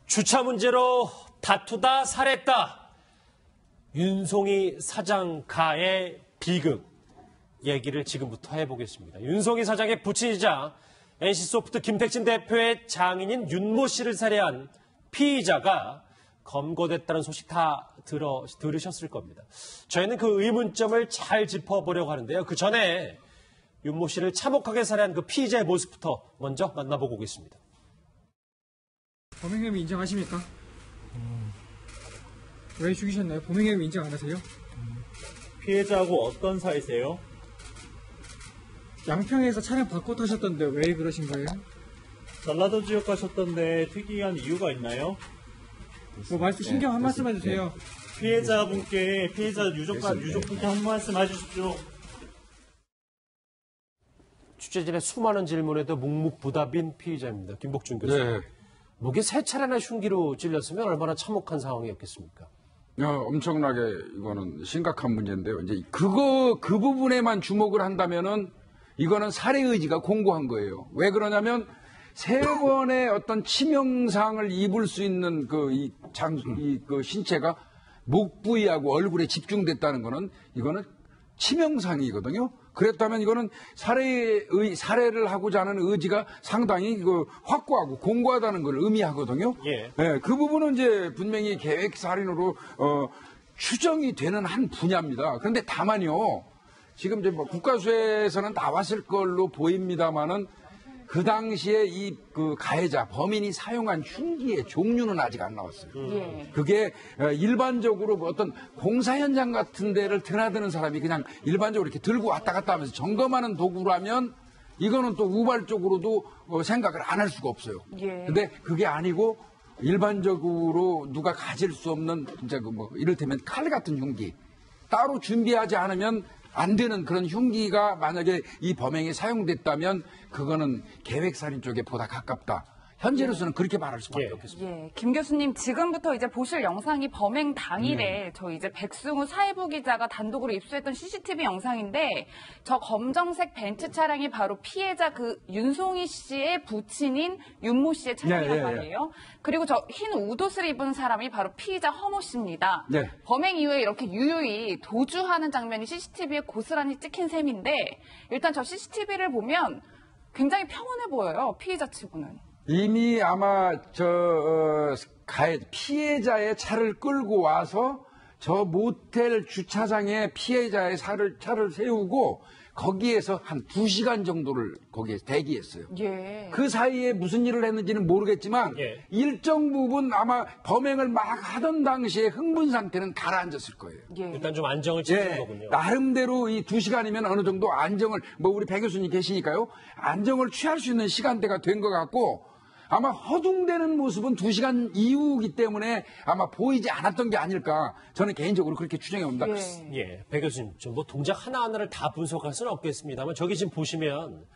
주차 문제로 다투다 살해했다. 윤송이 사장 가의 비극 얘기를 지금부터 해보겠습니다. 윤송이 사장의 부친이자 NC소프트 김택진 대표의 장인인 윤모 씨를 살해한 피의자가 검거됐다는 소식 다 들으셨을 겁니다. 저희는 그 의문점을 잘 짚어보려고 하는데요. 그 전에 윤모 씨를 참혹하게 살해한 그 피의자의 모습부터 먼저 만나보고 오겠습니다. 범행 혐의 인정하십니까? 왜 죽이셨나요? 범행 혐의 인정 안 하세요? 피해자하고 어떤 사이세요? 양평에서 차량 바꿔 타셨던데 왜 그러신 거예요? 전라도 지역 가셨던데 특이한 이유가 있나요? 뭐 말씀 신경 한 말씀 해주세요. 피해자분께 피해자 유족분께 한 말씀 해주십시오. 취재진의 수많은 질문에도 묵묵부답인 피의자입니다. 김복준 교수. 네. 목에 세 차례나 흉기로 찔렸으면 얼마나 참혹한 상황이었겠습니까? 엄청나게 이거는 심각한 문제인데요. 이제 그 부분에만 주목을 한다면은 이거는 살해 의지가 공고한 거예요. 왜 그러냐면 세 번의 어떤 치명상을 입을 수 있는 그 신체가 목 부위하고 얼굴에 집중됐다는 거는 이거는 치명상이거든요. 그랬다면 이거는 살해를 하고자 하는 의지가 상당히 확고하고 공고하다는 걸 의미하거든요. 예. 네, 그 부분은 이제 분명히 계획 살인으로 추정이 되는 한 분야입니다. 그런데 다만요, 지금 이제 뭐 국가수에서는 나왔을 걸로 보입니다만은 그 당시에 그 가해자, 범인이 사용한 흉기의 종류는 아직 안 나왔어요. 그게 일반적으로 뭐 어떤 공사 현장 같은 데를 드나드는 사람이 그냥 일반적으로 이렇게 들고 왔다 갔다 하면서 점검하는 도구라면 이거는 또 우발적으로도 생각을 안 할 수가 없어요. 근데 그게 아니고 일반적으로 누가 가질 수 없는 진짜 이를테면 칼 같은 흉기 따로 준비하지 않으면 안 되는 그런 흉기가 만약에 이 범행에 사용됐다면 그거는 계획살인 쪽에 보다 가깝다. 현재로서는 그렇게 말할 수밖에 없겠습니다. 예, 김 교수님 지금부터 이제 보실 영상이 범행 당일에 저 이제 백승우 사회부 기자가 단독으로 입수했던 CCTV 영상인데 저 검정색 벤츠 차량이 바로 피해자 그 윤송이 씨의 부친인 윤모 씨의 차량이란 말이에요. 그리고 저 흰 웃옷을 입은 사람이 바로 피의자 허모 씨입니다. 범행 이후에 이렇게 유유히 도주하는 장면이 CCTV에 고스란히 찍힌 셈인데 일단 저 CCTV를 보면 굉장히 평온해 보여요. 피의자 치고는. 이미 아마 피해자의 차를 끌고 와서 저 모텔 주차장에 피해자의 차를 세우고 거기에서 한 2시간 정도를 거기에 대기했어요. 그 사이에 무슨 일을 했는지는 모르겠지만 일정 부분 아마 범행을 막 하던 당시에 흥분 상태는 가라앉았을 거예요. 일단 좀 안정을 취한 거군요. 나름대로 이 2시간이면 어느 정도 안정을 우리 배 교수님 계시니까요. 안정을 취할 수 있는 시간대가 된 것 같고 아마 허둥대는 모습은 2시간 이후이기 때문에 아마 보이지 않았던 게 아닐까 저는 개인적으로 그렇게 추정해 봅니다. 배 교수님, 뭐 동작 하나하나를 다 분석할 수는 없겠습니다만 저기 지금 보시면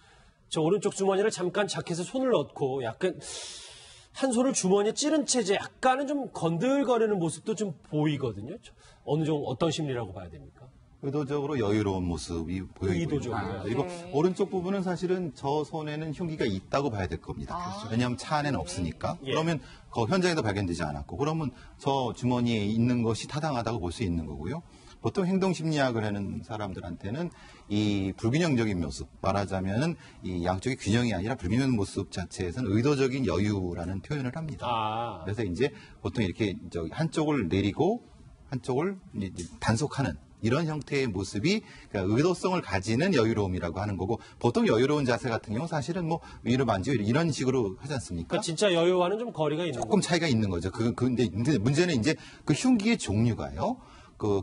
저 오른쪽 주머니를 잠깐 자켓에 손을 넣고 약간 한 손을 주머니에 찌른 채 약간은 좀 건들거리는 모습도 좀 보이거든요. 어느 정도 어떤 심리라고 봐야 됩니까? 의도적으로 여유로운 모습이 보이고 그리고 오른쪽 부분은 사실은 저 손에는 흉기가 있다고 봐야 될 겁니다. 왜냐하면 차 안에는 없으니까. 그러면 현장에도 발견되지 않았고 그러면 저 주머니에 있는 것이 타당하다고 볼 수 있는 거고요. 보통 행동심리학을 하는 사람들한테는 이 불균형적인 모습, 말하자면은 이 양쪽의 균형이 아니라 불균형 모습 자체에서는 의도적인 여유라는 표현을 합니다. 그래서 이제 보통 이렇게 한쪽을 내리고 한쪽을 단속하는 이런 형태의 모습이 의도성을 가지는 여유로움이라고 하는 거고 보통 여유로운 자세 같은 경우 사실은 위로 만지고 이런 식으로 하지 않습니까? 그러니까 진짜 여유와는 좀 거리가 있는 조금 차이가 있는 거죠. 근데 문제는 이제 그 흉기의 종류가요.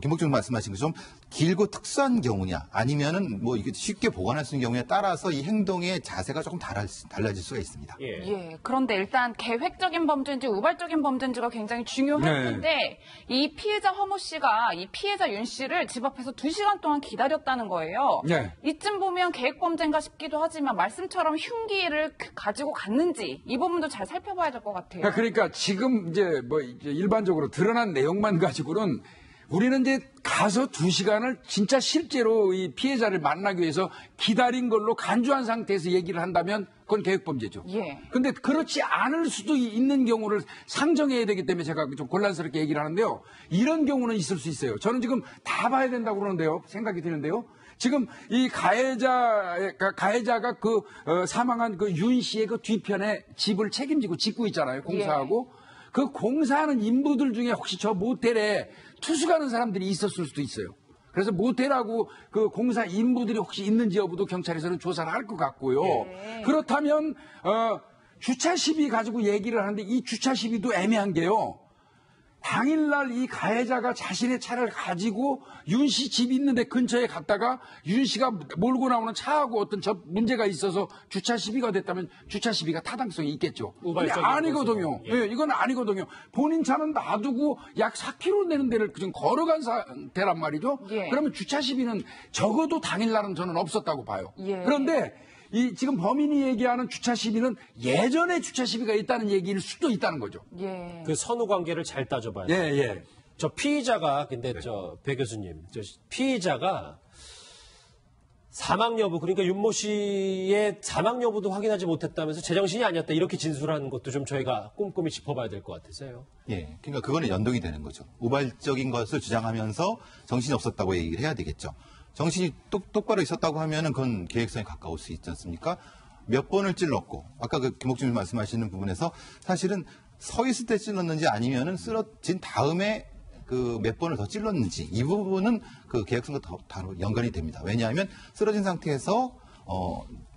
김복준 말씀하신 것처럼 길고 특수한 경우냐 아니면은 이게 쉽게 보관할 수 있는 경우에 따라서 이 행동의 자세가 조금 달라질 수가 있습니다. 그런데 일단 계획적인 범죄인지 우발적인 범죄인지가 굉장히 중요했는데 이 피해자 허모 씨가 이 피해자 윤 씨를 집 앞에서 2시간 동안 기다렸다는 거예요. 이쯤 보면 계획 범죄인가 싶기도 하지만 말씀처럼 흉기를 가지고 갔는지 이 부분도 잘 살펴봐야 될 것 같아요. 그러니까 지금 이제 일반적으로 드러난 내용만 가지고는 우리는 이제 가서 2시간을 진짜 실제로 이 피해자를 만나기 위해서 기다린 걸로 간주한 상태에서 얘기를 한다면 그건 계획범죄죠. 예. 근데 그렇지 않을 수도 있는 경우를 상정해야 되기 때문에 제가 좀 곤란스럽게 얘기를 하는데요. 이런 경우는 있을 수 있어요. 저는 지금 다 봐야 된다고 그러는데요. 생각이 드는데요. 지금 이 가해자가 사망한 그 윤 씨의 그 뒤편에 집을 책임지고 짓고 있잖아요. 공사하고. 그 공사하는 인부들 중에 혹시 저 모텔에 투수 가는 사람들이 있었을 수도 있어요. 그래서 모텔하고 그 공사 인부들이 혹시 있는지 여부도 경찰에서는 조사를 할 것 같고요. 그렇다면 주차 시비 가지고 얘기를 하는데 이 주차 시비도 애매한 게요. 당일날 이 가해자가 자신의 차를 가지고 윤 씨 집 있는데 근처에 갔다가 윤 씨가 몰고 나오는 차하고 어떤 문제가 있어서 주차 시비가 됐다면 주차 시비가 타당성이 있겠죠. 근데 아니거든요. 예. 이건 아니거든요. 본인 차는 놔두고 약 4km 내는 데를 지금 걸어간 상태란 말이죠. 예. 그러면 주차 시비는 적어도 당일날은 저는 없었다고 봐요. 예. 그런데 지금 범인이 얘기하는 주차 시비는 예전에 주차 시비가 있다는 얘기일 수도 있다는 거죠. 예. 그 선후 관계를 잘 따져봐야 돼요. 예, 예. 저 피의자가 근데 배 교수님, 저 피의자가 사망 여부, 그러니까 윤모 씨의 사망 여부도 확인하지 못했다면서 제정신이 아니었다 이렇게 진술하는 것도 좀 저희가 꼼꼼히 짚어봐야 될 것 같아서요. 예, 그러니까 그거는 연동이 되는 거죠. 우발적인 것을 주장하면서 정신이 없었다고 얘기를 해야 되겠죠. 정신이 똑바로 있었다고 하면은 그건 계획성에 가까울 수 있지 않습니까? 몇 번을 찔렀고, 아까 그 김옥준 말씀하시는 부분에서 사실은 서 있을 때 찔렀는지 아니면은 쓰러진 다음에 그 몇 번을 더 찔렀는지 이 부분은 그 계획성과 바로 연관이 됩니다. 왜냐하면 쓰러진 상태에서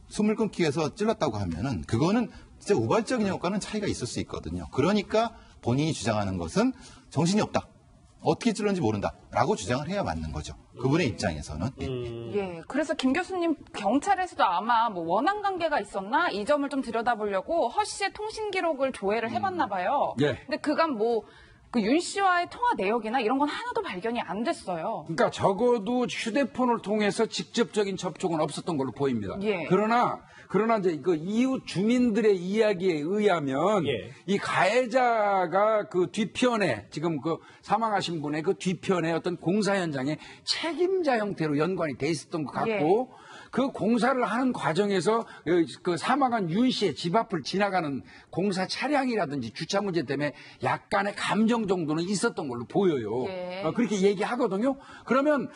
숨을 끊기 위해서 찔렀다고 하면은 그거는 진짜 우발적인 효과는 차이가 있을 수 있거든요. 그러니까 본인이 주장하는 것은 정신이 없다. 어떻게 찔렀는지 모른다라고 주장을 해야 맞는 거죠. 그분의 입장에서는. 예. 그래서 김 교수님 경찰에서도 아마 뭐 원한 관계가 있었나 이 점을 좀 들여다보려고 허 씨의 통신 기록을 조회를 해봤나 봐요. 예. 근데 그간 뭐 그 윤 씨와의 통화 내역이나 이런 건 하나도 발견이 안 됐어요. 그러니까 적어도 휴대폰을 통해서 직접적인 접촉은 없었던 걸로 보입니다. 예. 그러나 이제 그 이웃 주민들의 이야기에 의하면 예. 이 가해자가 그 뒤편에 지금 그 사망하신 분의 그 뒤편에 어떤 공사 현장에 책임자 형태로 연관이 돼 있었던 것 같고 그 공사를 하는 과정에서 그 사망한 윤 씨의 집 앞을 지나가는 공사 차량이라든지 주차 문제 때문에 약간의 감정 정도는 있었던 걸로 보여요. 예. 그렇게 얘기하거든요. 그러면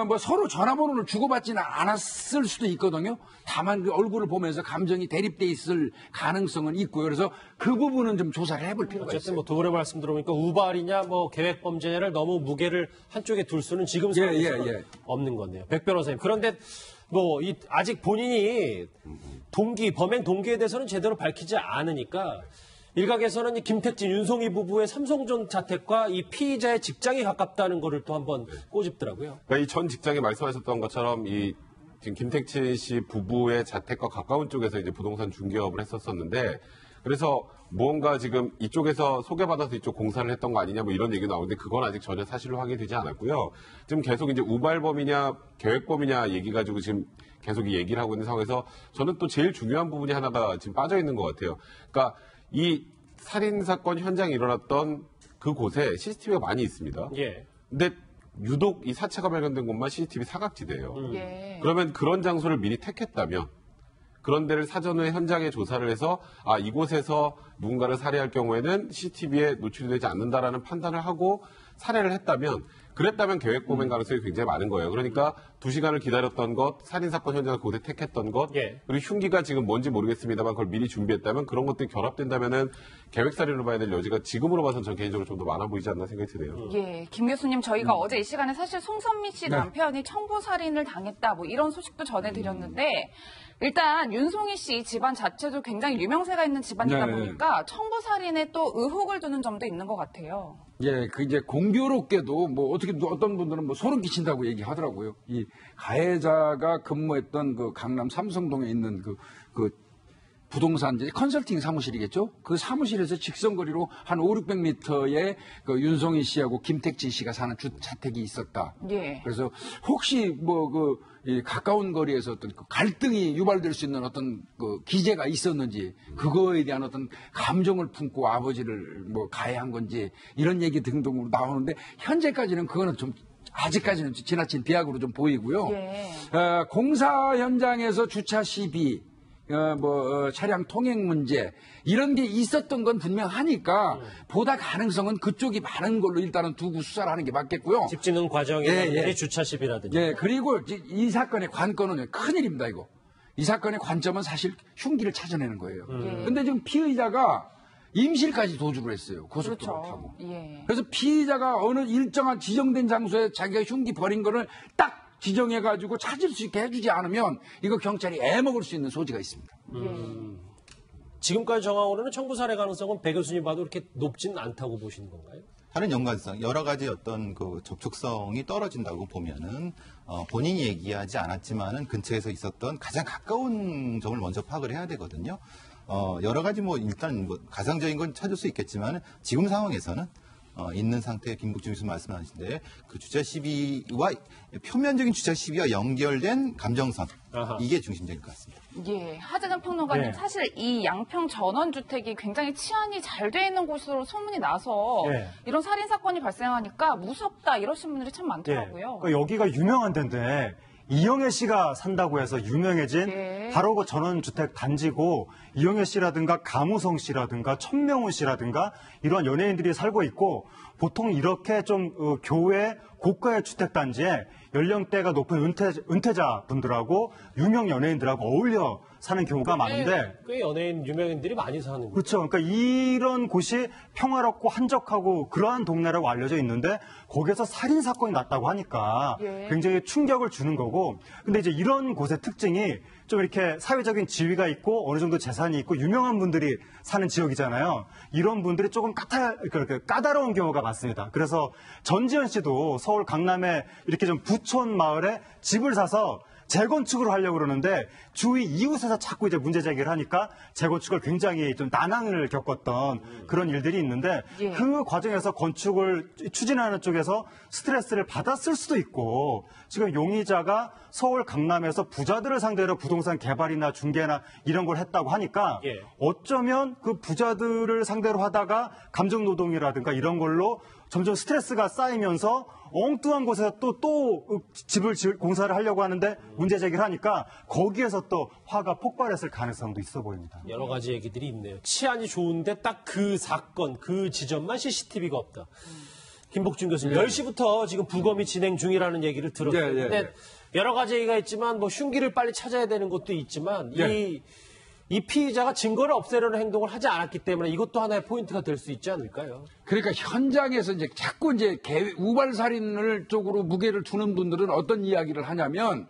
뭐 서로 전화번호를 주고받지는 않았을 수도 있거든요. 다만 그 얼굴을 보면서 감정이 대립돼 있을 가능성은 있고요. 그래서 그 부분은 좀 조사를 해볼 필요가 어쨌든 있어요. 뭐 두 분의 말씀 들어보니까 우발이냐 뭐 계획범죄냐를 너무 무게를 한쪽에 둘 수는 지금 상황에서는 없는 건데요. 백 변호사님. 그런데 뭐 아직 본인이 범행 동기에 대해서는 제대로 밝히지 않으니까 일각에서는 이 김택진, 윤송이 부부의 삼성존 자택과 이 피의자의 직장이 가깝다는 거를 또 한번 꼬집더라고요. 그러니까 이 전 직장에 말씀하셨던 것처럼 지금 김택진 씨 부부의 자택과 가까운 쪽에서 이제 부동산 중개업을 했었었는데 그래서 무언가 지금 이쪽에서 소개받아서 이쪽 공사를 했던 거 아니냐 뭐 이런 얘기 나오는데 그건 아직 전혀 사실로 확인되지 않았고요. 지금 계속 이제 우발범이냐 계획범이냐 얘기 가지고 지금 계속 이 얘기를 하고 있는 상황에서 저는 또 제일 중요한 부분이 하나가 지금 빠져 있는 것 같아요. 그러니까 이 살인사건 현장이 일어났던 그곳에 CCTV가 많이 있습니다. 예. 근데 유독 이 사체가 발견된 곳만 CCTV 사각지대예요. 예. 그러면 그런 장소를 미리 택했다면 그런 데를 사전에 현장에 조사를 해서 이곳에서 누군가를 살해할 경우에는 CCTV에 노출이 되지 않는다라는 판단을 하고 살해를 했다면 그랬다면 계획범행 가능성이 굉장히 많은 거예요. 그러니까 2시간을 기다렸던 것, 살인사건 현장을 그곳에 택했던 것, 그리고 흉기가 지금 뭔지 모르겠습니다만 그걸 미리 준비했다면 그런 것들이 결합된다면은 계획살인으로 봐야 될 여지가 지금으로 봐서는 전 개인적으로 좀 더 많아 보이지 않나 생각이 드네요. 예, 김 교수님 저희가 어제 이 시간에 사실 송선미 씨 남편이 청부살인을 당했다 뭐 이런 소식도 전해드렸는데 일단 윤송이 씨 집안 자체도 굉장히 유명세가 있는 집안이다 보니까 청부살인에 또 의혹을 두는 점도 있는 것 같아요. 예, 그 이제 공교롭게도 뭐 어떻게 어떤 분들은 뭐 소름 끼친다고 얘기하더라고요. 이 가해자가 근무했던 그 강남 삼성동에 있는 그 부동산 이제 컨설팅 사무실이겠죠. 그 사무실에서 직선거리로 한 500-600m에 그 윤송이 씨하고 김택진 씨가 사는 주택이 있었다. 예. 그래서 혹시 뭐 이 가까운 거리에서 어떤 그 갈등이 유발될 수 있는 어떤 그 기제가 있었는지 그거에 대한 어떤 감정을 품고 아버지를 뭐 가해한 건지 이런 얘기 등등으로 나오는데 현재까지는 그거는 좀 아직까지는 지나친 비약으로 좀 보이고요. 예. 공사 현장에서 주차 시비 차량 통행 문제 이런 게 있었던 건 분명하니까 보다 가능성은 그쪽이 많은 걸로 일단은 두고 수사를 하는 게 맞겠고요. 집 짓는 과정이라든지 예, 예. 주차 시비라든지. 예, 그리고 이 사건의 관건은 큰일입니다, 이거. 이 사건의 관점은 사실 흉기를 찾아내는 거예요. 근데 지금 피의자가 임실까지 도주를 했어요. 고속도로 타고. 예. 그래서 피의자가 어느 일정한 지정된 장소에 자기가 흉기 버린 거를 딱 지정해가지고 찾을 수 있게 해주지 않으면 이거 경찰이 애먹을 수 있는 소지가 있습니다. 지금까지 정황으로는 청부 살해 가능성은 배 교수님 봐도 그렇게 높지는 않다고 보시는 건가요? 다른 연관성, 여러 가지 어떤 그 접촉성이 떨어진다고 보면은 본인이 얘기하지 않았지만은 근처에서 있었던 가장 가까운 점을 먼저 파악을 해야 되거든요. 여러 가지 일단 가상적인 건 찾을 수 있겠지만 지금 상황에서는 있는 상태에 김국준 교수 말씀하신데 그 주차 시비와 표면적인 주차 시비와 연결된 감정선 아하. 이게 중심적인 것 같습니다. 예, 하재근 평론가님 네. 사실 이 양평 전원주택이 굉장히 치안이 잘 돼 있는 곳으로 소문이 나서 네. 이런 살인 사건이 발생하니까 무섭다 이러신 분들이 참 많더라고요. 그러니까 여기가 유명한 데인데 이영애 씨가 산다고 해서 유명해진 네. 바로 그 전원주택 단지고 이영애 씨라든가 가무성 씨라든가 천명훈 씨라든가 이런 연예인들이 살고 있고 보통 이렇게 좀 교외 고가의 주택단지에 연령대가 높은 은퇴자분들하고 유명 연예인들하고 어울려 사는 경우가 많은데 꽤 연예인, 유명인들이 많이 사는 거예요. 그렇죠. 그러니까 이런 곳이 평화롭고 한적하고 그러한 동네라고 알려져 있는데 거기에서 살인 사건이 났다고 하니까 예. 굉장히 충격을 주는 거고. 근데 이제 이런 곳의 특징이 좀 이렇게 사회적인 지위가 있고 어느 정도 재산이 있고 유명한 분들이 사는 지역이잖아요. 이런 분들이 조금 까다로운 경우가 많습니다. 그래서 전지현 씨도 서울 강남에 이렇게 좀 부촌 마을에 집을 사서 재건축을 하려고 그러는데 주위 이웃에서 자꾸 이제 문제 제기를 하니까 재건축을 굉장히 좀 난항을 겪었던 그런 일들이 있는데 예. 그 과정에서 건축을 추진하는 쪽에서 스트레스를 받았을 수도 있고 지금 용의자가 서울 강남에서 부자들을 상대로 부동산 개발이나 중개나 이런 걸 했다고 하니까 예. 어쩌면 그 부자들을 상대로 하다가 감정노동이라든가 이런 걸로 점점 스트레스가 쌓이면서 엉뚱한 곳에서 또 집을 공사를 하려고 하는데 문제 제기를 하니까 거기에서 또 화가 폭발했을 가능성도 있어 보입니다. 여러 가지 얘기들이 있네요. 치안이 좋은데 딱 그 사건, 그 지점만 CCTV가 없다. 김복준 교수님, 10시부터 지금 부검이 진행 중이라는 얘기를 들었어요. 예, 예, 근데 예. 여러 가지 얘기가 있지만 흉기를 빨리 찾아야 되는 것도 있지만 이 피의자가 증거를 없애려는 행동을 하지 않았기 때문에 이것도 하나의 포인트가 될 수 있지 않을까요? 그러니까 현장에서 이제 자꾸 이제 우발살인을 쪽으로 무게를 두는 분들은 어떤 이야기를 하냐면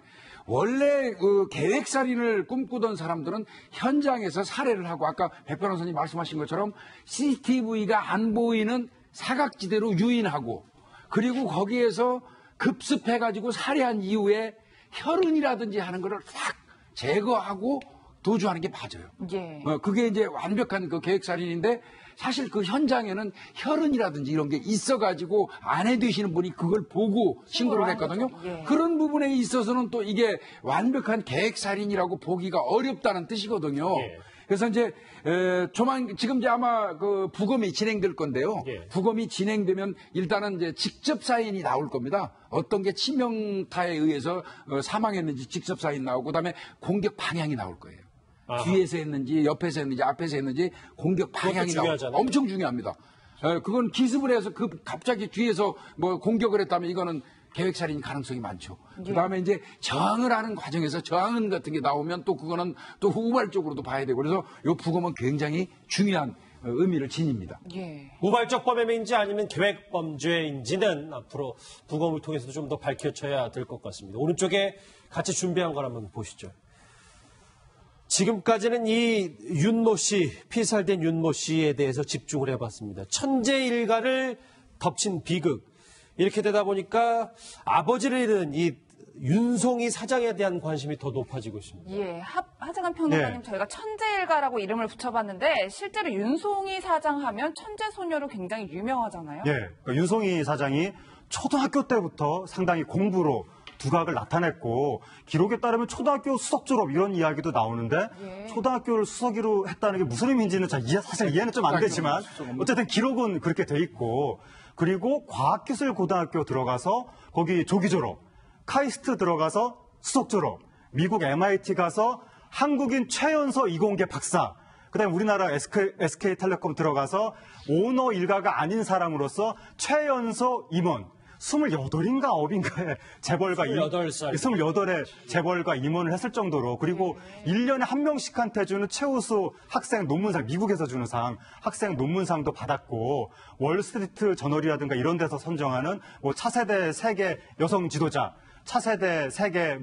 원래 그 계획살인을 꿈꾸던 사람들은 현장에서 살해를 하고 아까 백 변호사님 말씀하신 것처럼 CCTV가 안 보이는 사각지대로 유인하고 그리고 거기에서 급습해가지고 살해한 이후에 혈흔이라든지 하는 거를 싹 제거하고 도주하는 게 맞아요. 예. 그게 이제 완벽한 그 계획살인인데 사실 그 현장에는 혈흔이라든지 이런 게 있어가지고 아내 되시는 분이 그걸 보고 신고를 했거든요. 예. 그런 부분에 있어서는 또 이게 완벽한 계획살인이라고 보기가 어렵다는 뜻이거든요. 예. 그래서 이제 지금 이제 아마 그 부검이 진행될 건데요. 예. 부검이 진행되면 일단은 이제 직접 사인이 나올 겁니다. 어떤 게 치명타에 의해서 사망했는지 직접 사인 나오고 그다음에 공격 방향이 나올 거예요. 아하. 뒤에서 했는지 옆에서 했는지 앞에서 했는지 공격 방향이 나오고 중요하잖아요. 엄청 중요합니다. 그건 기습을 해서 갑자기 뒤에서 뭐 공격을 했다면 이거는 계획살인 가능성이 많죠. 그다음에 이제 저항을 하는 과정에서 저항은 같은 게 나오면 또 그거는 또 우발적으로도 봐야 되고 그래서 이 부검은 굉장히 중요한 의미를 지닙니다. 예. 우발적 범행인지 아니면 계획 범죄인지는 앞으로 부검을 통해서도 좀 더 밝혀져야 될 것 같습니다. 오른쪽에 같이 준비한 걸 한번 보시죠. 지금까지는 이 윤모 씨, 피살된 윤모 씨에 대해서 집중을 해봤습니다. 천재 일가를 덮친 비극. 이렇게 되다 보니까 아버지를 잃은 이 윤송이 사장에 대한 관심이 더 높아지고 있습니다. 예, 하재근 평론가님 네. 저희가 천재일가라고 이름을 붙여봤는데 실제로 윤송이 사장 하면 천재소녀로 굉장히 유명하잖아요. 예, 그러니까 윤송이 사장이 초등학교 때부터 상당히 공부로 두각을 나타냈고 기록에 따르면 초등학교 수석 졸업 이런 이야기도 나오는데 예. 초등학교를 수석으로 했다는 게 무슨 의미인지는 사실 이해는 좀 안 되지만 어쨌든 기록은 그렇게 돼 있고 그리고 과학기술고등학교 들어가서 거기 조기 졸업, 카이스트 들어가서 수석 졸업, 미국 MIT 가서 한국인 최연소 이공계 박사, 그다음에 우리나라 SK텔레콤 들어가서 오너 일가가 아닌 사람으로서 최연소 임원, 28인가 9인가의 재벌과 28의 재벌과 임원을 했을 정도로, 그리고 1년에 한 명씩한테 주는 최우수 학생 논문상, 미국에서 주는 상, 학생 논문상도 받았고, 월스트리트 저널이라든가 이런 데서 선정하는 뭐 차세대 세계 여성 지도자, 차세대 세계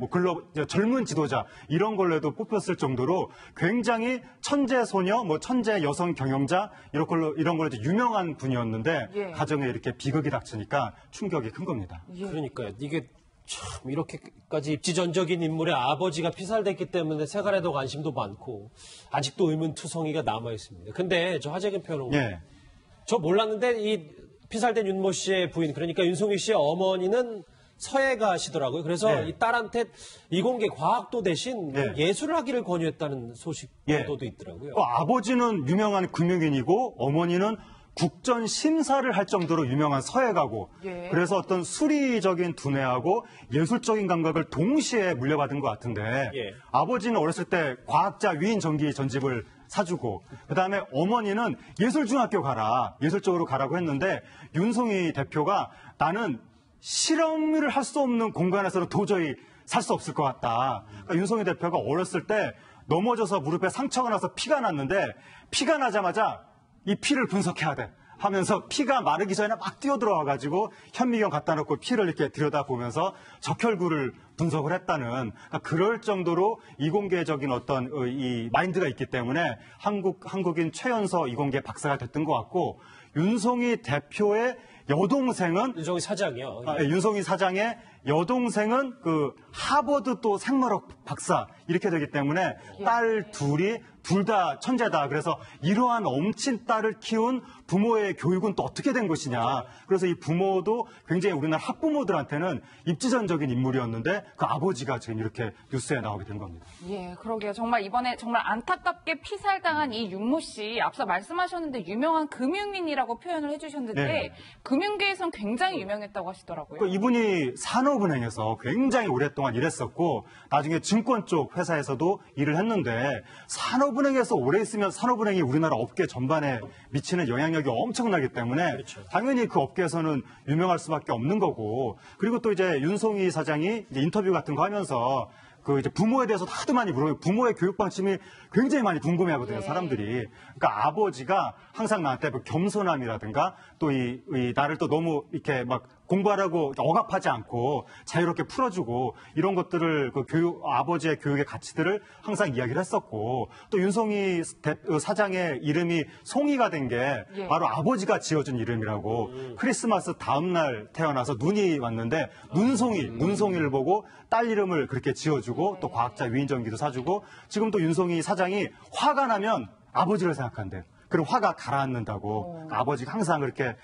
젊은 지도자 이런 걸로도 뽑혔을 정도로 굉장히 천재 소녀, 천재 여성 경영자 이런 걸로 이제 유명한 분이었는데 예. 가정에 이렇게 비극이 닥치니까 충격이 큰 겁니다. 그러니까요. 이게 참 이렇게까지 입지전적인 인물의 아버지가 피살됐기 때문에 세간에도 관심도 많고 아직도 의문투성이가 남아 있습니다. 근데 저 하재근 평론가, 예. 저 몰랐는데 이 피살된 윤모 씨의 부인, 그러니까 윤송희 씨의 어머니는 서예가시더라고요. 그래서 예. 이 딸한테 이공계 과학도 대신 예. 예술을 하기를 권유했다는 소식 예. 보도도 있더라고요. 아버지는 유명한 금융인이고 어머니는 국전 심사를 할 정도로 유명한 서예가고, 예. 그래서 어떤 수리적인 두뇌하고 예술적인 감각을 동시에 물려받은 것 같은데, 예. 아버지는 어렸을 때 과학자 위인 전기 전집을 사주고, 그다음에 어머니는 예술중학교 가라, 예술적으로 가라고 했는데, 윤송희 대표가 나는 실험을 할 수 없는 공간에서는 도저히 살 수 없을 것 같다. 그러니까 윤송희 대표가 어렸을 때 넘어져서 무릎에 상처가 나서 피가 났는데, 피가 나자마자 이 피를 분석해야 돼 하면서 피가 마르기 전에 막 뛰어들어와가지고 현미경 갖다 놓고 피를 이렇게 들여다보면서 적혈구를 분석을 했다는, 그러니까 그럴 정도로 이공계적인 어떤 이 마인드가 있기 때문에 한국인 최연소 이공계 박사가 됐던 것 같고, 윤송희 대표의 여동생은 윤송희 사장이요. 윤송희 사장의 여동생은 그 하버드 또 생물학 박사 이렇게 되기 때문에 딸 둘이 둘 다 천재다. 그래서 이러한 엄친 딸을 키운 부모의 교육은 또 어떻게 된 것이냐. 그래서 이 부모도 굉장히 우리나라 학부모들한테는 입지전적인 인물이었는데 그 아버지가 지금 이렇게 뉴스에 나오게 된 겁니다. 예, 그러게요. 정말 이번에 정말 안타깝게 피살당한 이 윤모 씨, 앞서 말씀하셨는데 유명한 금융인이라고 표현을 해주셨는데 네. 금융계에선 굉장히 유명했다고 하시더라고요. 이분이 산업은행에서 굉장히 오랫동안 일했었고 나중에 증권 쪽 회사에서도 일을 했는데, 산업은행에서 오래 있으면 산업은행이 우리나라 업계 전반에 미치는 영향력이 엄청나기 때문에 그렇죠. 당연히 그 업계에서는 유명할 수밖에 없는 거고, 그리고 또 이제 윤송희 사장이 이제 인터뷰 같은 거 하면서 그 이제 부모에 대해서도 하도 많이 물어요. 부모의 교육 방침이 굉장히 많이 궁금해하거든요, 사람들이. 그러니까 아버지가 항상 나한테 뭐 겸손함이라든가 또 이 나를 또 너무 이렇게 막 공부하라고 억압하지 않고 자유롭게 풀어주고 이런 것들을 그 아버지의 교육의 가치들을 항상 이야기를 했었고, 또 윤송희 사장의 이름이 송이가 된 게 바로 아버지가 지어준 이름이라고. 크리스마스 다음날 태어나서 눈이 왔는데 눈송이를 보고 딸 이름을 그렇게 지어주고 또 과학자 위인전기도 사주고, 지금 또 윤송희 사장이 화가 나면 아버지를 생각한대요. 그럼 화가 가라앉는다고. 아버지가 항상 그렇게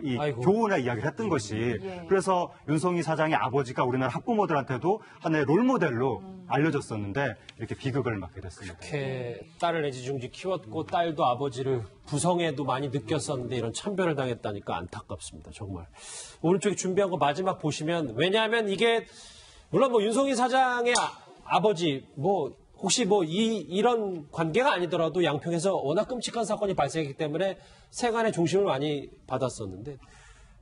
이 교훈의 이야기를 했던 것이. 그래서 윤송희 사장의 아버지가 우리나라 학부모들한테도 하나의 롤모델로 알려졌었는데 이렇게 비극을 맞게 됐습니다. 이렇게 딸을 애지중지 키웠고 딸도 아버지를 부성에도 많이 느꼈었는데 이런 참변을 당했다니까 안타깝습니다. 정말. 오른쪽에 준비한 거 마지막 보시면, 왜냐하면 이게 물론 윤송희 사장의 아버지 혹시 이런 관계가 아니더라도 양평에서 워낙 끔찍한 사건이 발생했기 때문에 세간의 중심을 많이 받았었는데,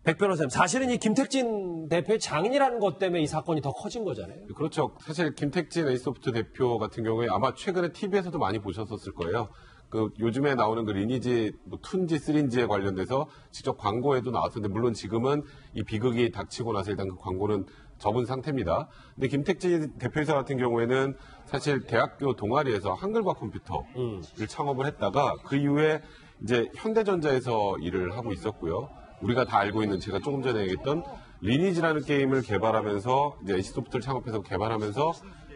백 변호사님, 사실은 이 김택진 대표의 장인이라는 것 때문에 이 사건이 더 커진 거잖아요. 그렇죠. 사실 김택진 H소프트 대표 같은 경우에 아마 최근에 TV에서도 많이 보셨었을 거예요. 요즘에 나오는 리니지, 툰지, 쓰린지에 관련돼서 직접 광고에도 나왔었는데, 물론 지금은 이 비극이 닥치고 나서 일단 그 광고는 접은 상태입니다. 근데 김택진 대표이사 같은 경우에는 사실 대학교 동아리에서 한글과 컴퓨터를 창업을 했다가 그 이후에 이제 현대전자에서 일을 하고 있었고요. 우리가 다 알고 있는, 제가 조금 전에 얘기했던 리니지라는 게임을 개발하면서 이제 H소프트를 창업해서 개발하면서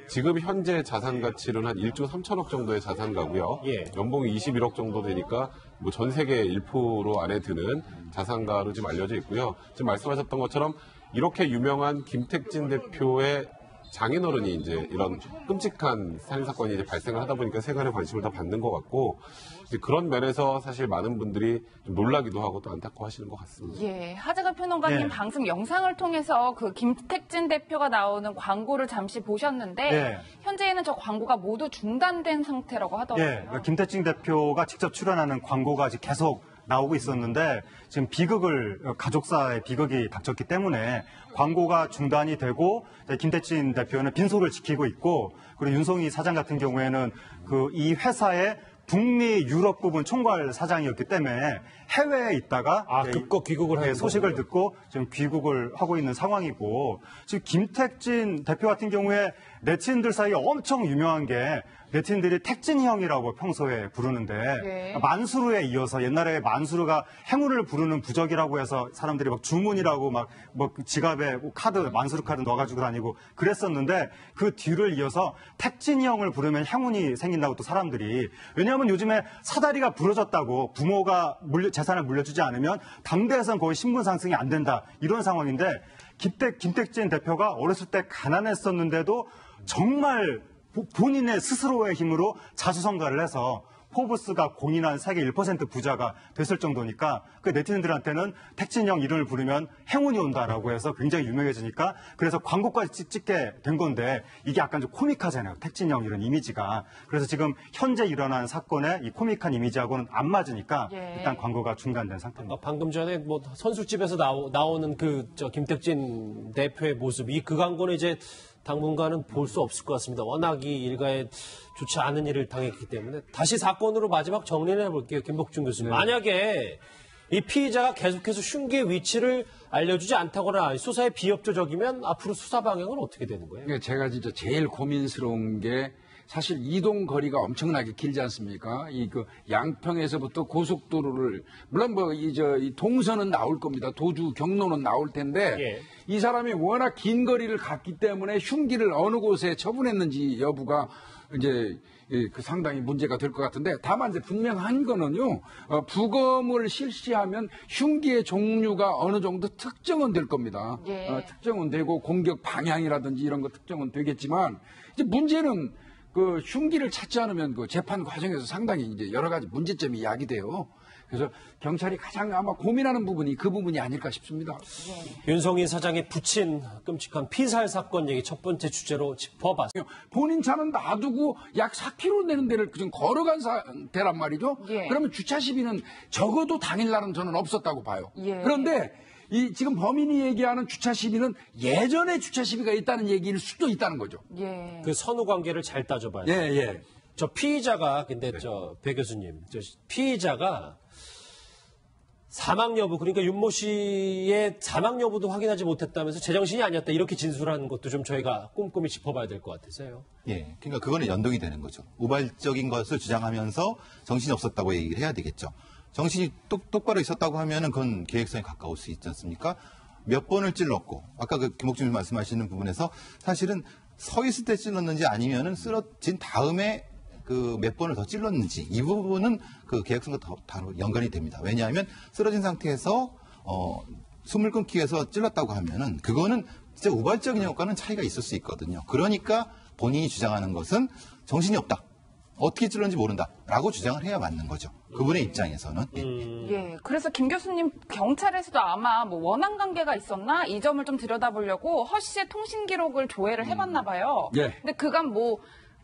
지금 현재 자산 가치는 한 1조 3천억 정도의 자산가고요. 연봉이 21억 정도 되니까 전 세계 1% 안에 드는 자산가로 지금 알려져 있고요. 지금 말씀하셨던 것처럼 이렇게 유명한 김택진 대표의 장인어른이 이제 이런 끔찍한 살인 사건이 이제 발생을 하다 보니까 세간의 관심을 더 받는 것 같고 이제 그런 면에서 사실 많은 분들이 좀 놀라기도 하고 또 안타까워하시는 것 같습니다. 예, 하재갑 평론가님 네. 방송 영상을 통해서 그 김택진 대표가 나오는 광고를 잠시 보셨는데 네. 현재는 저 광고가 모두 중단된 상태라고 하더라고요. 예, 김태진 대표가 직접 출연하는 광고가 아직 계속 나오고 있었는데 지금 가족사의 비극이 닥쳤기 때문에 광고가 중단이 되고 김태진 대표는 빈소를 지키고 있고 그리고 윤송희 사장 같은 경우에는 이 회사의 북미 유럽 부분 총괄 사장이었기 때문에 해외에 있다가 급거 귀국을 하는 소식을 거군요. 듣고 지금 귀국을 하고 있는 상황이고 지금 김택진 대표 같은 경우에 네티즌들 사이에 엄청 유명한 게 네티즌들이 택진이 형이라고 평소에 부르는데 네. 만수르에 이어서 옛날에 만수르가 행운을 부르는 부적이라고 해서 사람들이 막 주문이라고 막 지갑에 카드 만수르 카드 넣어가지고 다니고 그랬었는데 그 뒤를 이어서 택진이 형을 부르면 행운이 생긴다고 또 사람들이 왜냐하면 요즘에 사다리가 부러졌다고 부모가 재산을 물려주지 않으면 당대에선 거의 신분 상승이 안 된다 이런 상황인데 김택진 대표가 어렸을 때 가난했었는데도 정말 본인의 스스로의 힘으로 자수성가를 해서 포브스가 공인한 세계 1% 부자가 됐을 정도니까 그 네티즌들한테는 택진이 형 이름을 부르면 행운이 온다라고 해서 굉장히 유명해지니까 그래서 광고까지 찍게 된 건데 이게 약간 좀 코믹하잖아요. 택진이 형 이런 이미지가. 그래서 지금 현재 일어난 사건의 이 코믹한 이미지하고는 안 맞으니까 예. 일단 광고가 중단된 상태입니다. 방금 전에 뭐 선술집에서 나오는 김택진 대표의 모습이 그 광고는 이제 당분간은 볼 수 없을 것 같습니다. 워낙 이 일가에 좋지 않은 일을 당했기 때문에 다시 사건으로 마지막 정리를 해볼게요. 김복준 교수님. 만약에 이 피의자가 계속해서 흉기의 위치를 알려주지 않다거나 수사에 비협조적이면 앞으로 수사 방향은 어떻게 되는 거예요? 그러니까 제가 진짜 제일 고민스러운 게 사실 이동 거리가 엄청나게 길지 않습니까? 양평에서부터 고속도로를 물론 이 동선은 나올 겁니다. 도주 경로는 나올 텐데 예. 이 사람이 워낙 긴 거리를 갔기 때문에 흉기를 어느 곳에 처분했는지 여부가 이제 상당히 문제가 될 것 같은데 다만 이제 분명한 거는요. 부검을 실시하면 흉기의 종류가 어느 정도 특정은 될 겁니다. 예. 특정은 되고 공격 방향이라든지 이런 거 특정은 되겠지만 이제 문제는 흉기를 찾지 않으면 재판 과정에서 상당히 이제 여러 가지 문제점이 야기돼요. 그래서 경찰이 가장 아마 고민하는 부분이 그 부분이 아닐까 싶습니다. 윤송희 사장의 붙인 끔찍한 피살 사건 얘기 첫 번째 주제로 짚어봤습니다. 본인 차는 놔두고 약 4km 되는 데를 그냥 걸어간 상태란 말이죠. 예. 그러면 주차 시비는 적어도 당일날은 저는 없었다고 봐요. 예. 그런데 지금 범인이 얘기하는 주차 시비는 예전에 주차 시비가 있다는 얘기일 수도 있다는 거죠. 예. 그 선후 관계를 잘 따져봐야 돼요. 예. 저 피의자가 근데 배 교수님, 피의자가 사망 여부 그러니까 윤모 씨의 사망 여부도 확인하지 못했다면서 제정신이 아니었다 이렇게 진술하는 것도 좀 저희가 꼼꼼히 짚어봐야 될 것 같아서요. 예, 그러니까 그거는 연동이 되는 거죠. 우발적인 것을 주장하면서 정신이 없었다고 얘기를 해야 되겠죠. 정신이 똑바로 있었다고 하면은 그건 계획성에 가까울 수 있지 않습니까? 몇 번을 찔렀고 아까 김옥준 말씀하시는 부분에서 사실은 서 있을 때 찔렀는지 아니면은 쓰러진 다음에 몇 번을 더 찔렀는지 이 부분은 계획성과 바로 연관이 됩니다. 왜냐하면 쓰러진 상태에서 숨을 끊기 위해서 찔렀다고 하면은 그거는 진짜 우발적인 효과는 차이가 있을 수 있거든요. 그러니까 본인이 주장하는 것은 정신이 없다. 어떻게 찔렀는지 모른다라고 주장을 해야 맞는 거죠. 그분의 입장에서는. 예, 그래서 김 교수님 경찰에서도 아마 원한 관계가 있었나 이 점을 좀 들여다보려고 허 씨의 통신 기록을 조회를 해봤나 봐요. 예. 근데 그간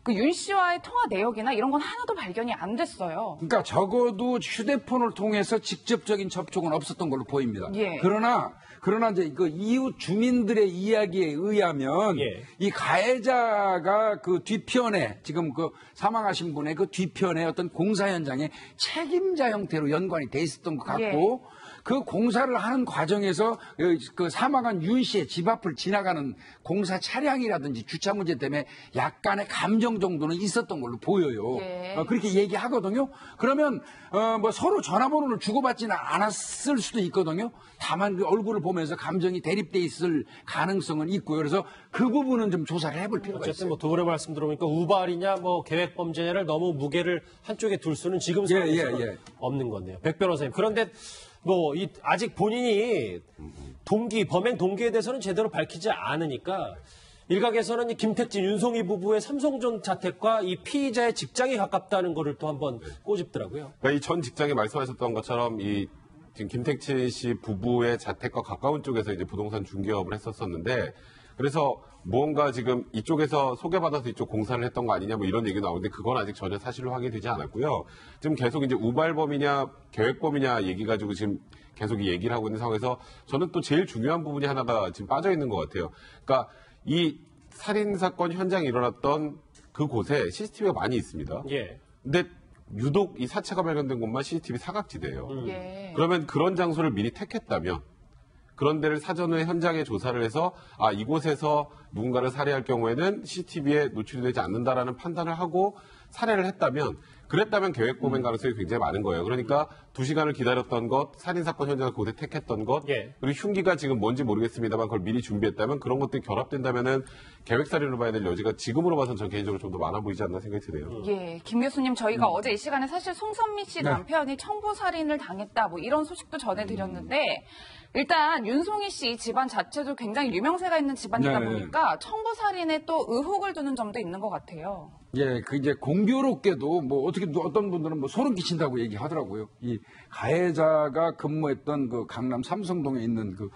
윤 씨와의 통화 내역이나 이런 건 하나도 발견이 안 됐어요. 그러니까 적어도 휴대폰을 통해서 직접적인 접촉은 없었던 걸로 보입니다. 예. 그러나 이제 이웃 주민들의 이야기에 의하면 예. 이 가해자가 뒤편에 지금 사망하신 분의 뒤편에 어떤 공사 현장에 책임자 형태로 연관이 돼 있었던 것 같고 그 공사를 하는 과정에서 사망한 윤 씨의 집 앞을 지나가는 공사 차량이라든지 주차 문제 때문에 약간의 감정 정도는 있었던 걸로 보여요. 예. 그렇게 얘기하거든요. 그러면 서로 전화번호를 주고받지는 않았을 수도 있거든요. 다만 그 얼굴을 보면서 감정이 대립돼 있을 가능성은 있고요. 그래서 그 부분은 좀 조사를 해볼 필요가 어쨌든 있어요. 두 분의 말씀 들어보니까 우발이냐 계획 범죄냐를 너무 무게를 한쪽에 둘 수는 지금 상황에서는 없는 건데요. 백 변호사님. 그런데 아직 본인이 범행 동기에 대해서는 제대로 밝히지 않으니까 일각에서는 이 김택진, 윤송이 부부의 삼성존 자택과 이 피의자의 직장이 가깝다는 거를 또 한번 꼬집더라고요. 그러니까 이 전 직장에 말씀하셨던 것처럼 이 지금 김택진 씨 부부의 자택과 가까운 쪽에서 이제 부동산 중개업을 했었었는데, 그래서 무언가 지금 이쪽에서 소개받아서 이쪽 공사를 했던 거 아니냐 뭐 이런 얘기 나오는데, 그건 아직 전혀 사실로 확인되지 않았고요. 지금 계속 이제 우발범이냐 계획범이냐 얘기 가지고 지금 계속 이 얘기를 하고 있는 상황에서 저는 또 제일 중요한 부분이 하나가 지금 빠져 있는 것 같아요. 그러니까 이 살인사건 현장이 일어났던 그곳에 CCTV가 많이 있습니다. 예. 근데 유독 이 사체가 발견된 곳만 CCTV 사각지대예요. 예. 그러면 그런 장소를 미리 택했다면, 그런 데를 사전에 현장에 조사를 해서 이곳에서 누군가를 살해할 경우에는 CCTV에 노출이 되지 않는다라는 판단을 하고 살해를 했다면, 그랬다면 계획범행 가능성이 굉장히 많은 거예요. 그러니까 2시간을 기다렸던 것, 살인사건 현장을 그곳에 택했던 것, 예. 그리고 흉기가 지금 뭔지 모르겠습니다만 그걸 미리 준비했다면, 그런 것들이 결합된다면은 계획살인으로 봐야 될 여지가 지금으로 봐서는 전 개인적으로 좀 더 많아 보이지 않나 생각이 드네요. 예, 김 교수님, 저희가 어제 이 시간에 사실 송선미 씨 남편이 청부살인을 당했다, 뭐 이런 소식도 전해드렸는데, 일단 윤송이 씨 집안 자체도 굉장히 유명세가 있는 집안이다 네. 보니까 청부살인에 또 의혹을 두는 점도 있는 것 같아요. 예, 그 이제 공교롭게도 뭐 어떻게 어떤 분들은 뭐 소름 끼친다고 얘기하더라고요. 이 가해자가 근무했던 그 강남 삼성동에 있는 그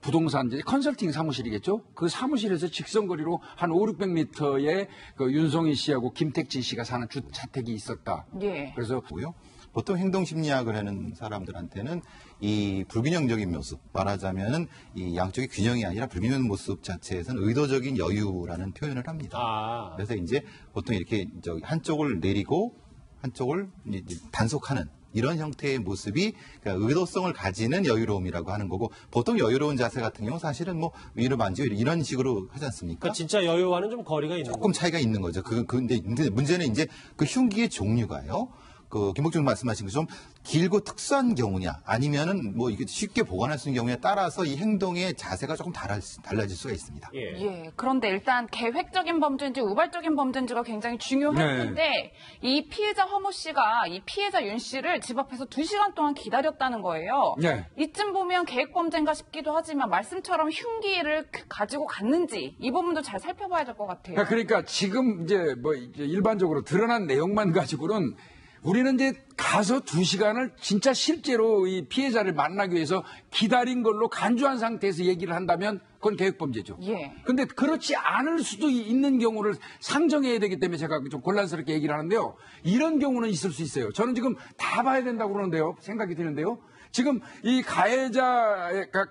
부동산 이제 컨설팅 사무실이겠죠. 그 사무실에서 직선거리로 한 500~600m에 그 윤송이 씨하고 김택진 씨가 사는 주택이 있었다. 예. 그래서 고요. 보통 행동심리학을 하는 사람들한테는 이 불균형적인 모습, 말하자면은 이 양쪽의 균형이 아니라 불균형 모습 자체에서는 의도적인 여유라는 표현을 합니다. 그래서 이제 보통 이렇게 한쪽을 내리고 한쪽을 이제 단속하는 이런 형태의 모습이 그러니까 의도성을 가지는 여유로움이라고 하는 거고, 보통 여유로운 자세 같은 경우 사실은 뭐 위로 만지고 이런 식으로 하지 않습니까? 그러니까 진짜 여유와는 좀 거리가 있는 조금 차이가 있는 거죠. 근데 문제는 이제 그 흉기의 종류가요. 그 김복중 말씀하신 것처럼 길고 특수한 경우냐, 아니면은 뭐 이게 쉽게 보관할 수 있는 경우에 따라서 이 행동의 자세가 조금 달라질 수가 있습니다. 예. 그런데 일단 계획적인 범죄인지 우발적인 범죄인지가 굉장히 중요할 텐데, 이 피해자 허모 씨가 이 피해자 윤 씨를 집 앞에서 2시간 동안 기다렸다는 거예요. 네. 이쯤 보면 계획 범죄인가 싶기도 하지만 말씀처럼 흉기를 가지고 갔는지 이 부분도 잘 살펴봐야 될 것 같아요. 그러니까 지금 이제 뭐 이제 일반적으로 드러난 내용만 가지고는 우리는 이제 가서 2시간을 진짜 실제로 이 피해자를 만나기 위해서 기다린 걸로 간주한 상태에서 얘기를 한다면 그건 계획범죄죠. 예. 근데 그렇지 않을 수도 있는 경우를 상정해야 되기 때문에 제가 좀 곤란스럽게 얘기를 하는데요. 이런 경우는 있을 수 있어요. 저는 지금 다 봐야 된다고 그러는데요. 생각이 드는데요. 지금 이 가해자가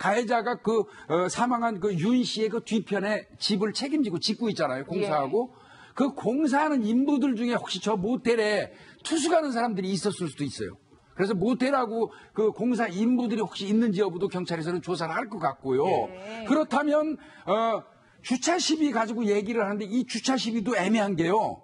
사망한 그 윤 씨의 그 뒤편에 집을 책임지고 짓고 있잖아요. 공사하고. 그 공사하는 인부들 중에 혹시 저 모텔에 투수 가는 사람들이 있었을 수도 있어요. 그래서 모텔하고 그 공사 인부들이 혹시 있는지 여부도 경찰에서는 조사를 할 것 같고요. 그렇다면 주차 시비 가지고 얘기를 하는데 이 주차 시비도 애매한 게요.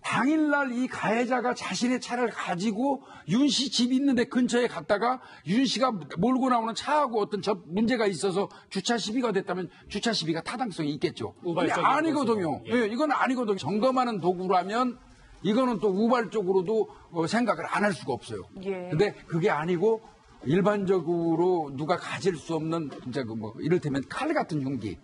당일날 이 가해자가 자신의 차를 가지고 윤 씨 집 있는데 근처에 갔다가 윤 씨가 몰고 나오는 차하고 어떤 문제가 있어서 주차 시비가 됐다면 주차 시비가 타당성이 있겠죠. 근데 아니거든요. 예, 이건 아니거든요. 점검하는 도구라면 이거는 또 우발적으로도 생각을 안 할 수가 없어요. 근데 그게 아니고 일반적으로 누가 가질 수 없는 진짜 이를테면 칼 같은 흉기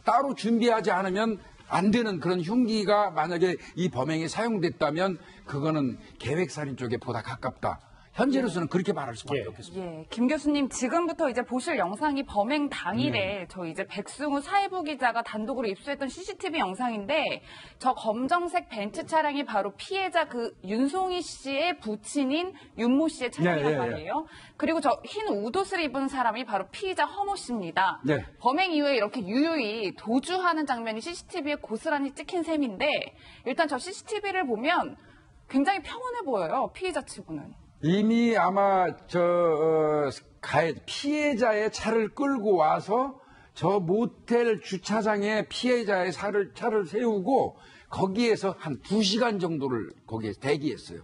따로 준비하지 않으면 안 되는 그런 흉기가 만약에 이 범행에 사용됐다면 그거는 계획살인 쪽에 보다 가깝다. 현재로서는 그렇게 말할 수밖에 없겠습니다. 예, 김 교수님, 지금부터 이제 보실 영상이 범행 당일에 저 이제 백승우 사회부 기자가 단독으로 입수했던 CCTV 영상인데, 저 검정색 벤츠 차량이 바로 피해자 그 윤송이 씨의 부친인 윤모 씨의 차량이란 말이에요. 그리고 저 흰 우도스를 입은 사람이 바로 피의자 허모 씨입니다. 범행 이후에 이렇게 유유히 도주하는 장면이 CCTV에 고스란히 찍힌 셈인데, 일단 저 CCTV를 보면 굉장히 평온해 보여요, 피의자 치고는. 이미 아마 피해자의 차를 끌고 와서 저 모텔 주차장에 피해자의 차를 세우고 거기에서 한 2시간 정도를 거기에 대기했어요.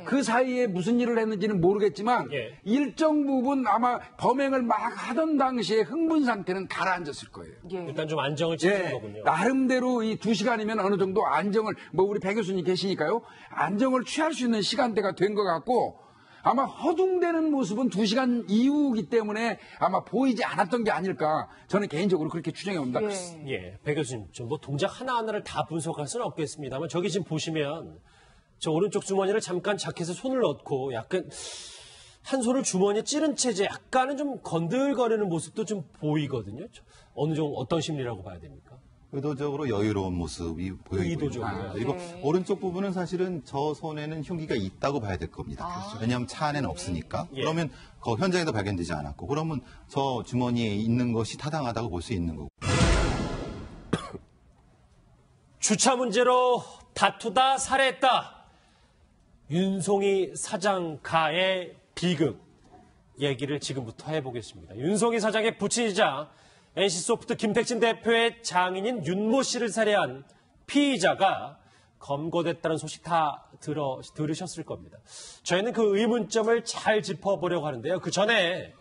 그 사이에 무슨 일을 했는지는 모르겠지만 일정 부분 아마 범행을 막 하던 당시에 흥분 상태는 가라앉았을 거예요. 일단 좀 안정을 취한 거군요. 나름대로 이 2시간이면 어느 정도 안정을, 우리 배 교수님 계시니까요. 안정을 취할 수 있는 시간대가 된 것 같고, 아마 허둥대는 모습은 2시간 이후이기 때문에 아마 보이지 않았던 게 아닐까 저는 개인적으로 그렇게 추정해 봅니다. 예, 배 교수님, 좀 뭐 동작 하나하나를 다 분석할 수는 없겠습니다만 저기 지금 보시면 저 오른쪽 주머니를 잠깐 자켓에 손을 넣고 약간 한 손을 주머니에 찌른 채 이제 약간은 좀 건들거리는 모습도 좀 보이거든요. 어느 정도 어떤 심리라고 봐야 됩니까? 의도적으로 여유로운 모습이 보이고 있습니다. 그리고 오른쪽 부분은 사실은 저 손에는 흉기가 있다고 봐야 될 겁니다. 왜냐하면 차 안에는 없으니까. 예. 그러면 현장에도 발견되지 않았고 그러면 저 주머니에 있는 것이 타당하다고 볼 수 있는 거고. 주차 문제로 다투다 살해했다. 윤송이 사장 가의 비극 얘기를 지금부터 해보겠습니다. 윤송이 사장의 부친이자 NC소프트 김택진 대표의 장인인 윤모 씨를 살해한 피의자가 검거됐다는 소식 다 들으셨을 겁니다. 저희는 그 의문점을 잘 짚어보려고 하는데요. 그 전에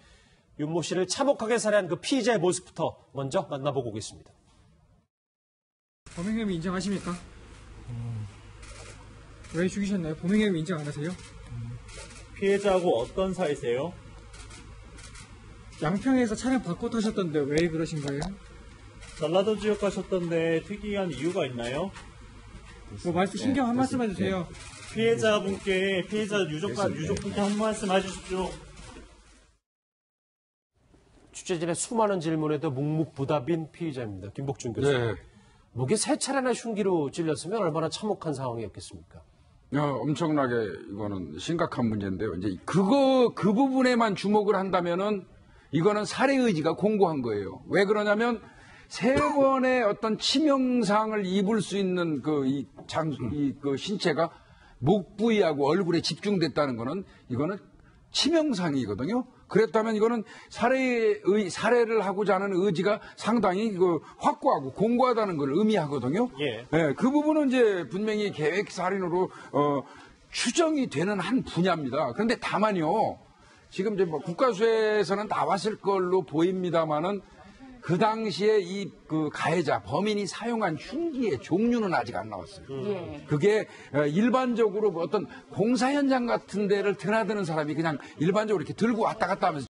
윤모 씨를 참혹하게 살해한 그 피의자의 모습부터 먼저 만나보고 오겠습니다. 범행 혐의 인정하십니까? 왜 죽이셨나요? 범행 혐의 인정 안 하세요? 피해자하고 어떤 사이세요? 양평에서 차량 바꿔 타셨던데 왜 그러신 거예요? 전라도 지역 가셨던데 특이한 이유가 있나요? 뭐 말씀 신경 한 말씀 해주세요. 피해자분께 피해자 유족분께 한 말씀 해주십시오. 취재진의 수많은 질문에도 묵묵부답인 피의자입니다. 김복준 교수. 네. 목에 세 차례나 흉기로 찔렸으면 얼마나 참혹한 상황이었겠습니까? 엄청나게 이거는 심각한 문제인데요. 이제 그 부분에만 주목을 한다면은 이거는 살해 의지가 공고한 거예요. 왜 그러냐면 세 번의 어떤 치명상을 입을 수 있는 그 신체가 목 부위하고 얼굴에 집중됐다는 거는 이거는 치명상이거든요. 그랬다면 이거는 살해를 하고자 하는 의지가 상당히 확고하고 공고하다는 걸 의미하거든요. 예. 그 부분은 이제 분명히 계획 살인으로 추정이 되는 한 분야입니다. 그런데 다만요, 지금 이제 뭐 국가수에서는 나왔을 걸로 보입니다만은 그 당시에 그 가해자 범인이 사용한 흉기의 종류는 아직 안 나왔어요. 그게 일반적으로 뭐 어떤 공사 현장 같은 데를 드나드는 사람이 그냥 일반적으로 이렇게 들고 왔다 갔다 하면서